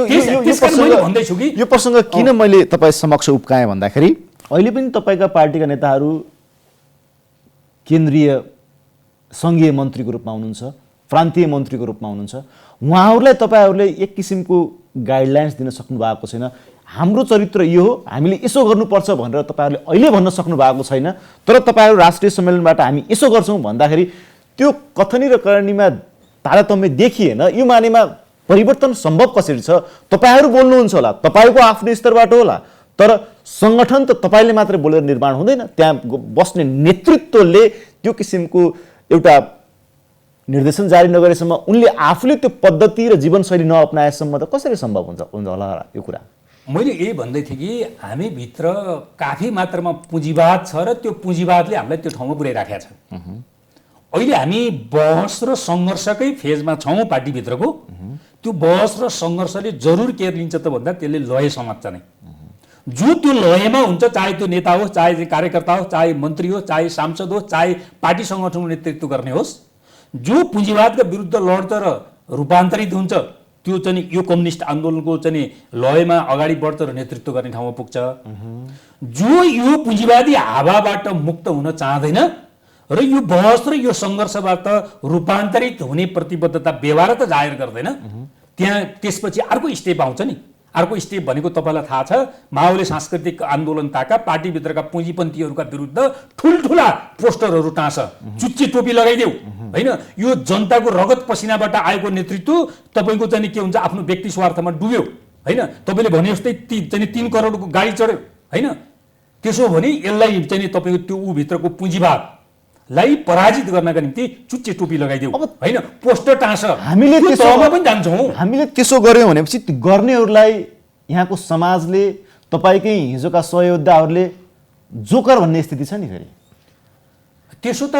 भन्दैछु कि यो प्रसङ्ग किन मैले तपाईँ समक्ष उब्काएँ भन्दाखेरि अहिले पनि तपाईँका पार्टीका नेताहरू केन्द्रीय सङ्घीय मन्त्रीको रूपमा हुनुहुन्छ, प्रान्तीय मन्त्रीको रूपमा हुनुहुन्छ। उहाँहरूलाई तपाईँहरूले एक किसिमको गाइडलाइन्स दिन सक्नु भएको छैन। हाम्रो चरित्र यो हो, हामीले यसो गर्नुपर्छ भनेर तपाईँहरूले अहिले भन्न सक्नु भएको छैन। तर तपाईँहरू राष्ट्रिय सम्मेलनबाट हामी यसो गर्छौँ भन्दाखेरि त्यो कथनी र करणीमा तारतम्य देखिएन। यो मानेमा परिवर्तन सम्भव कसरी छ? तपाईँहरू बोल्नुहुन्छ होला, तपाईँको आफ्नो स्तरबाट होला, तर सङ्गठन त तपाईँले मात्रै बोलेर निर्माण हुँदैन। त्यहाँ बस्ने नेतृत्वले त्यो किसिमको एउटा निर्देशन जारी नगरेसम्म, उनले आफूले त्यो पद्धति र जीवनशैली नअपनाएसम्म त कसरी सम्भव हुन्छ होला यो कुरा? मैले यही भन्दै थिएँ कि हामीभित्र काफी मात्रामा पुँजीवाद छ र त्यो पुँजीवादले हामीलाई त्यो ठाउँमा पुर्याइराखेको छ। अहिले हामी बहस र सङ्घर्षकै फेजमा छौँ पार्टीभित्रको। त्यो बहस र सङ्घर्षले जरुर केयर लिन्छ त भन्दा त्यसले लय समात्छ नै। जो त्यो लयमा हुन्छ, चाहे त्यो नेता होस्, चाहे कार्यकर्ता होस्, चाहे मन्त्री होस्, चाहे सांसद होस्, चाहे पार्टी सङ्गठनको नेतृत्व गर्ने होस्, जो पुँजीवादका विरुद्ध लड्छ र रूपान्तरित हुन्छ, त्यो चाहिँ यो कम्युनिस्ट आन्दोलनको चाहिँ लयमा अगाडि बढ्छ र नेतृत्व गर्ने ठाउँमा पुग्छ। जो यो पुँजीवादी हावाबाट मुक्त हुन चाहँदैन र यो बहस र यो सङ्घर्षबाट रूपान्तरित हुने प्रतिबद्धता व्यवहार त जाहेर गर्दैन, त्यहाँ त्यसपछि अर्को स्टेप आउँछ नि। अर्को स्टेप भनेको तपाईँलाई थाहा छ, माओले सांस्कृतिक आन्दोलन ताका पार्टीभित्रका पुँजीपन्थीहरूका विरुद्ध ठुल्ठुला पोस्टरहरू टाँस, चुच्चे टोपी लगाइदेऊ होइन। यो जनताको रगत पसिनाबाट आएको नेतृत्व तपाईँको चाहिँ के हुन्छ, आफ्नो व्यक्ति स्वार्थमा डुब्यो होइन। तपाईँले भने जस्तै 3 करोडको गाडी चढ्यो होइन। त्यसो भने यसलाई चाहिँ तपाईँको त्यो भित्रको पुँजीवादलाई पराजित गर्नका निम्ति चुच्चे टोपी लगाइदेऊ होइन, पोस्टर टाँस। हामीले पनि जान्छौँ। हामीले त्यसो गर्यौँ भनेपछि गर्नेहरूलाई यहाँको समाजले, तपाईँकै हिजोका सहयोद्धाहरूले जोकर भन्ने स्थिति छ नि फेरि। त्यसो त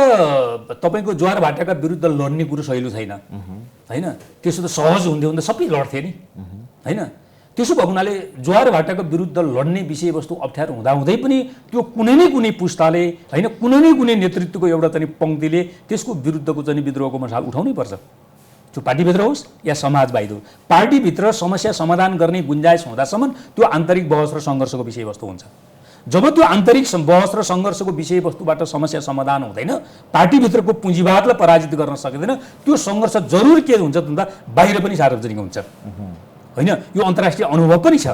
तपाईँको ज्वार भाटाका विरुद्ध लड्ने कुरो सहिलो छैन होइन। त्यसो त सहज हुँदै सबै लड्थे नि होइन। त्यसो भएको हुनाले ज्वार भाटाको विरुद्ध लड्ने विषयवस्तु अप्ठ्यारो हुँदाहुँदै पनि त्यो कुनै न कुनै पुस्ताले होइन, कुनै न कुनै नेतृत्वको एउटा चाहिँ पङ्क्तिले त्यसको विरुद्धको चाहिँ विद्रोहको मसाल उठाउनै पर्छ। त्यो पार्टीभित्र होस् या समाज बाहिर होस्, पार्टीभित्र समस्या समाधान गर्ने गुन्जाइस हुँदासम्म त्यो आन्तरिक बहस र सङ्घर्षको विषयवस्तु हुन्छ। जब त्यो आन्तरिक बहस र सङ्घर्षको विषयवस्तुबाट समस्या समाधान हुँदैन, पार्टीभित्रको पुँजीवादलाई पराजित गर्न सकिँदैन, त्यो सङ्घर्ष जरुर के हुन्छ भन्दा बाहिर पनि सार्वजनिक हुन्छ होइन। यो अन्तर्राष्ट्रिय अनुभव पनि छ।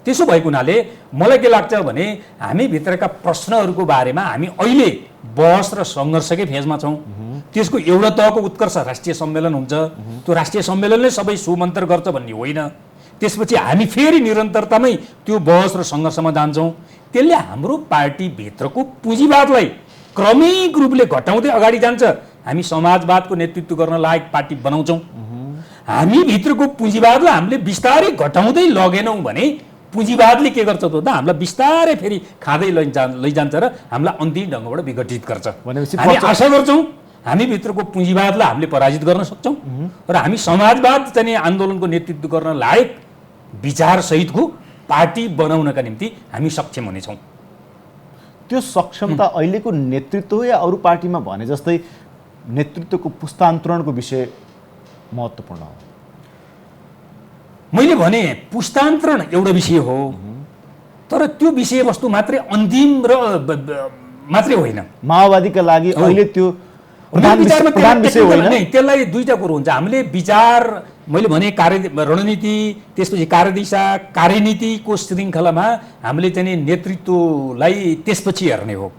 त्यसो भएको हुनाले मलाई के लाग्छ भने हामीभित्रका प्रश्नहरूको बारेमा हामी अहिले बहस र सङ्घर्षकै फेजमा छौँ। त्यसको एउटा तहको उत्कर्ष राष्ट्रिय सम्मेलन हुन्छ। त्यो राष्ट्रिय सम्मेलनले सबै सुमन्त्र गर्छ भन्ने होइन। त्यसपछि हामी फेरि निरन्तरतामै त्यो बहस र सङ्घर्षमा जान्छौँ। त्यसले हाम्रो पार्टीभित्रको पुँजीवादलाई क्रमिक रूपले घटाउँदै अगाडि जान्छ। हामी समाजवादको नेतृत्व गर्न लायक पार्टी बनाउँछौँ। हामी भित्रको पुँजीवादलाई हामीले बिस्तारै घटाउँदै लगेनौँ भने पुँजीवादले के गर्छ त हामीलाई बिस्तारै फेरि खाँदै लैजान्छ र हामीलाई अन्तिम ढङ्गबाट विघटित गर्छ। हामी आशा गर्छौँ हामीभित्रको पुँजीवादलाई हामीले पराजित गर्न सक्छौँ र हामी समाजवाद चाहिँ आन्दोलनको नेतृत्व गर्न लायक विचारसहितको पार्टी बनाउनका निम्ति हामी सक्षम हुनेछौँ। त्यो सक्षमता अहिलेको नेतृत्व या अरू पार्टीमा भने जस्तै नेतृत्वको पुस्तान्तरणको विषय महत्त्वपूर्ण हो। मैले भने पुस्तान्तरण एउटा विषय हो, तर त्यो विषयवस्तु मात्रै अन्तिम र मात्रै होइन। माओवादीका लागि अहिले त्यो प्रधान विषय होइन। त्यसलाई दुईटा कुरो हुन्छ। हामीले विचार, मैले भने रणनीति, त्यसपछि कार्यदिशा, कार्यनीतिको श्रृङ्खलामा हामीले चाहिँ नेतृत्वलाई त्यसपछि हेर्ने हो।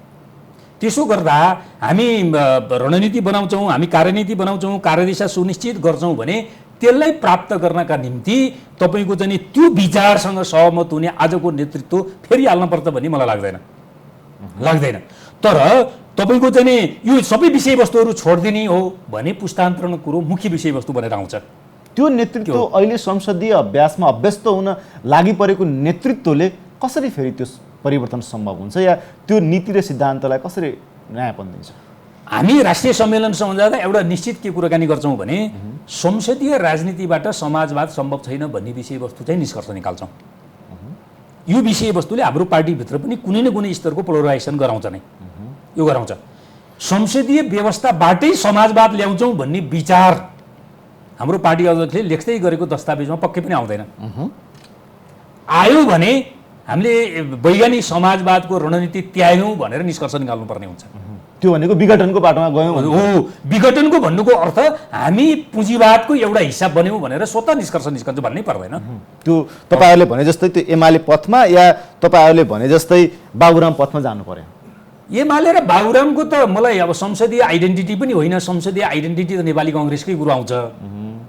त्यसो गर्दा हामी रणनीति बनाउँछौँ, हामी कार्यनीति बनाउँछौँ, कार्यदिशा सुनिश्चित गर्छौँ भने त्यसलाई प्राप्त गर्नका निम्ति तपाईँको चाहिँ त्यो विचारसँग सहमत हुने आजको नेतृत्व फेरि हाल्नुपर्छ भन्ने मलाई लाग्दैन। तर तपाईँको चाहिँ यो सबै विषयवस्तुहरू छोडिदिने हो भने पुस्तान्तरण कुरो मुख्य विषयवस्तु बनेर आउँछ। त्यो नेतृत्व अहिले संसदीय अभ्यासमा अभ्यस्त हुन लागि परेको नेतृत्वले कसरी फेरि त्यो परिवर्तन सम्भव हुन्छ या त्यो नीति र सिद्धान्तलाई कसरी नयाँपन दिन्छ? हामी राष्ट्रिय सम्मेलनसँग जाँदा एउटा निश्चित के कुराकानी गर्छौँ भने संसदीय राजनीतिबाट समाजवाद सम्भव छैन भन्ने विषयवस्तु चाहिँ निष्कर्ष निकाल्छौँ। यो विषयवस्तुले हाम्रो पार्टीभित्र पनि कुनै न कुनै स्तरको पोलराइजेसन गराउँछ नै, यो गराउँछ। संसदीय व्यवस्थाबाटै समाजवाद ल्याउँछौँ भन्ने विचार हाम्रो पार्टी अध्यक्षले लेख्दै गरेको दस्तावेजमा पक्कै पनि आउँदैन। आयो भने हामीले वैज्ञानिक समाजवादको रणनीति त्याग्यौँ भनेर निष्कर्ष निकाल्नुपर्ने हुन्छ। त्यो भनेको विघटनको बाटोमा गयौँ हो, विघटनको भन्नुको अर्थ हामी पुँजीवादको एउटा हिस्सा बन्यौँ भनेर स्वतः निष्कर्ष निस्कन्छ भन्नै पर्दैन। त्यो तपाईँहरूले भने जस्तै त्यो एमाले पथमा या तपाईँहरूले भने जस्तै बाबुराम पथमा जानु पर्यो? एमाले र बाबुरामको त मलाई अब संसदीय आइडेन्टिटी पनि होइन, संसदीय आइडेन्टिटी त नेपाली कङ्ग्रेसकै कुरो आउँछ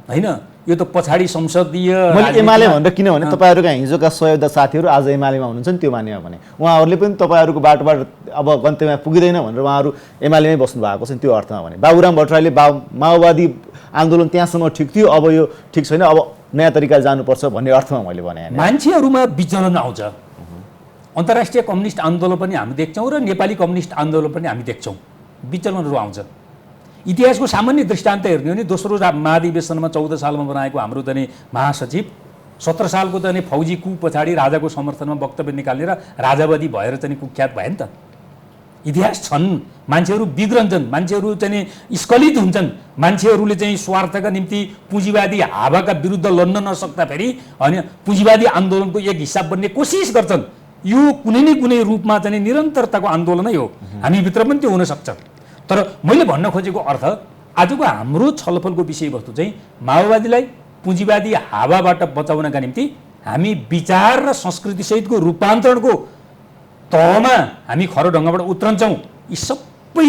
होइन। यो त पछाडि संसदीय मैले एमाले भनेर किनभने तपाईँहरूका हिजोका सहयोगदा साथीहरू आज एमालेमा हुनुहुन्छ नि, त्यो मानेमा भने उहाँहरूले पनि तपाईँहरूको बाटोबाट अब गन्तव्यमा पुगिँदैन भनेर उहाँहरू एमालेमै बस्नु भएको छ नि, त्यो अर्थमा भने बाबुराम भट्टराईले माओवादी आन्दोलन त्यहाँसम्म ठिक थियो, अब यो ठिक छैन, अब नयाँ तरिकाले जानुपर्छ भन्ने अर्थमा मैले भने। मान्छेहरूमा विचलन आउँछ। अन्तर्राष्ट्रिय कम्युनिस्ट आन्दोलन पनि हामी देख्छौँ र नेपाली कम्युनिस्ट आन्दोलन पनि हामी देख्छौँ, विचलनहरू आउँछ। इतिहासको सामान्य दृष्टान्त हेर्ने हो भने दोस्रो महाधिवेशनमा 14 सालमा बनाएको हाम्रो त नि महासचिव 17 सालको त नि फौजी कु पछाडि राजाको समर्थनमा वक्तव्य निकालेर राजावादी भएर चाहिँ कुख्यात भयो नि त। इतिहास छन्, मान्छेहरू बिग्रन्छन्, मान्छेहरू चाहिँ स्खलित हुन्छन्, मान्छेहरूले चाहिँ स्वार्थका निम्ति पुँजीवादी हावाका विरुद्ध लड्न नसक्दा फेरि होइन पुँजीवादी आन्दोलनको एक हिस्सा बन्ने कोसिस गर्छन्। यो कुनै न कुनै रूपमा चाहिँ निरन्तरताको आन्दोलनै हो, हामीभित्र पनि त्यो हुनसक्छ। तर मैले भन्न खोजेको अर्थ आजको हाम्रो छलफलको विषयवस्तु चाहिँ माओवादीलाई पुँजीवादी हावाबाट बचाउनका निम्ति हामी विचार र संस्कृतिसहितको रूपान्तरणको तहमा हामी खरो ढङ्गबाट उत्रन्छौँ। यी सबै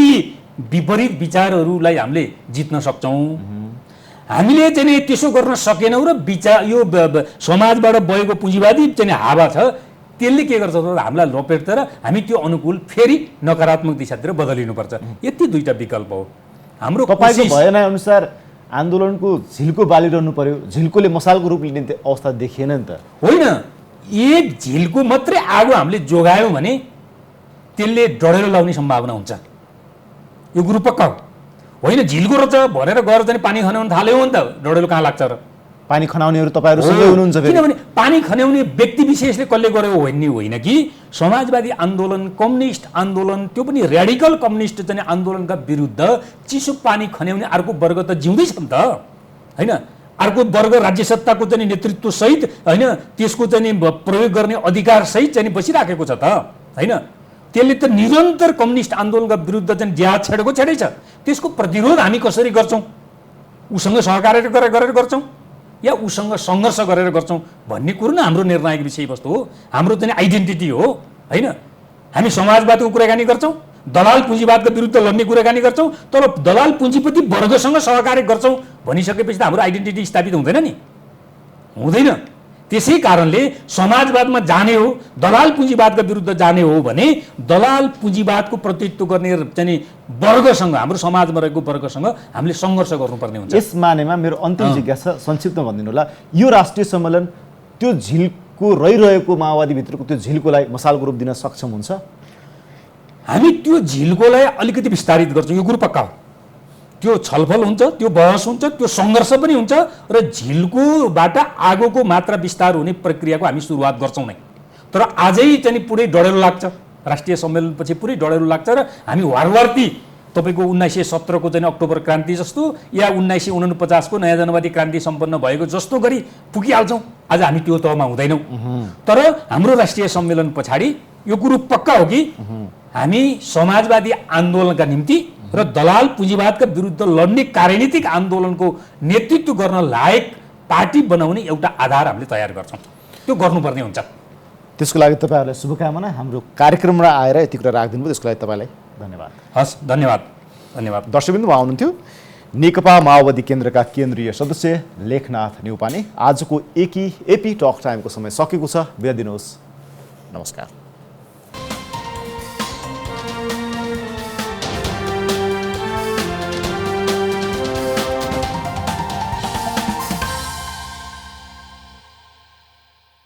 विपरीत विचारहरूलाई हामीले जित्न सक्छौँ। हामीले चाहिँ त्यसो गर्न सकेनौँ र यो समाजबाट बगेको पुँजीवादी चाहिँ हावा छ, त्यसले के गर्छ त हामीलाई लपेट्छ र हामी त्यो अनुकूल फेरि नकारात्मक दिशातिर बदलिनुपर्छ। यति दुईटा विकल्प हो हाम्रो। तपाईँको भएन अनुसार आन्दोलनको झिल्को बालिरहनु पर्यो, झिल्कोले मसालको रूप लिने अवस्था देखिएन नि त? होइन, एक झिल्को मात्रै आगो हामीले जोगायौँ भने त्यसले डढेलो लाउने सम्भावना हुन्छ, यो कुरो पक्का हो। होइन झिल्को रहेछ भनेर गएर चाहिँ पानी खनाउन थाल्यो भने त डढेलो कहाँ लाग्छ र? पानी खनाउनेहरू तपाईँहरू सँगै हुनुहुन्छ फेरि? किनभने पानी खनाउने व्यक्ति विशेषले कसले गरेको भन्ने होइन कि समाजवादी आन्दोलन, कम्युनिस्ट आन्दोलन, त्यो पनि र्याडिकल कम्युनिस्ट चाहिँ आन्दोलनका विरुद्ध चिसो पानी खनाउने अर्को वर्ग त जिउँदैछ नि त होइन। अर्को वर्ग राज्य सत्ताको चाहिँ नेतृत्व सहित होइन त्यसको चाहिँ प्रयोग गर्ने अधिकार सहित चाहिँ बसिराखेको छ त होइन। त्यसले त निरन्तर कम्युनिस्ट आन्दोलनका विरुद्ध चाहिँ ज्याद छेडेको छ, त्यसको प्रतिरोध हामी कसरी गर्छौँ? उसँग सहकार्य गरेर गर्छौँ या उसँग सङ्घर्ष गरेर गर्छौँ भन्ने कुरो नै हाम्रो निर्णायक विषयवस्तु हो, हाम्रो चाहिँ आइडेन्टिटी हो होइन। हामी समाजवादको कुराकानी गर्छौँ, दलाल पुँजीवादको विरुद्ध लड्ने कुराकानी गर्छौँ, तर दलाल पुँजीपति वर्गसँग सहकार्य गर्छौँ भनिसकेपछि त हाम्रो आइडेन्टिटी स्थापित हुँदैन नि, हुँदैन। त्यसै कारणले समाजवादमा जाने हो, दलाल पुँजीवादका विरुद्ध जाने हो भने दलाल पुँजीवादको प्रतिनिधित्व गर्ने चाहिँ वर्गसँग, हाम्रो समाजमा रहेको वर्गसँग हामीले सङ्घर्ष गर्नुपर्ने हुन्छ। यस मानेमा मेरो अन्तिम जिज्ञासा संक्षिप्तमा भनिदिनु होला, यो राष्ट्रिय सम्मेलन त्यो झिल्को रहिरहेको माओवादीभित्रको त्यो झिल्कोलाई मसालको रूप दिन सक्षम हुन्छ? हामी त्यो झिल्कोलाई अलिकति विस्तारित गर्छौँ, यो कुरो पक्का हो। त्यो छलफल हुन्छ, त्यो बहस हुन्छ, त्यो सङ्घर्ष पनि हुन्छ र झिल्कोबाट आगोको मात्रा विस्तार हुने प्रक्रियाको हामी सुरुवात गर्छौँ नै। तर आजै चाहिँ पुरै डढेलो लाग्छ, राष्ट्रिय सम्मेलनपछि पुरै डढेलो लाग्छ र हामी वारवार्ती तपाईँको 1917को चाहिँ अक्टोबर क्रान्ति जस्तो या 1949को नयाँ जनवादी क्रान्ति सम्पन्न भएको जस्तो गरी पुगिहाल्छौँ। आज हामी त्यो तहमा हुँदैनौँ। तर हाम्रो राष्ट्रिय सम्मेलन पछाडि यो कुरो पक्का हो कि हामी समाजवादी आन्दोलनका निम्ति र दलाल पुँजीवादका विरुद्ध लड्ने कार्यनीतिक आन्दोलनको नेतृत्व गर्न लायक पार्टी बनाउने एउटा आधार हामीले तयार गर्छौँ, त्यो गर्नुपर्ने हुन्छ। त्यसको लागि तपाईँहरूलाई शुभकामना। हाम्रो कार्यक्रममा आएर यति कुरा राखिदिनु भयो, त्यसको लागि तपाईँलाई धन्यवाद। हस्, धन्यवाद। धन्यवाद। दर्शकबिन्दु आउनुहुन्थ्यो नेकपा माओवादी केन्द्रका केन्द्रीय सदस्य लेखनाथ न्यौपाने। आजको एपी टक टाइमको समय सकेको छ, बिदा दिनुहोस्। नमस्कार।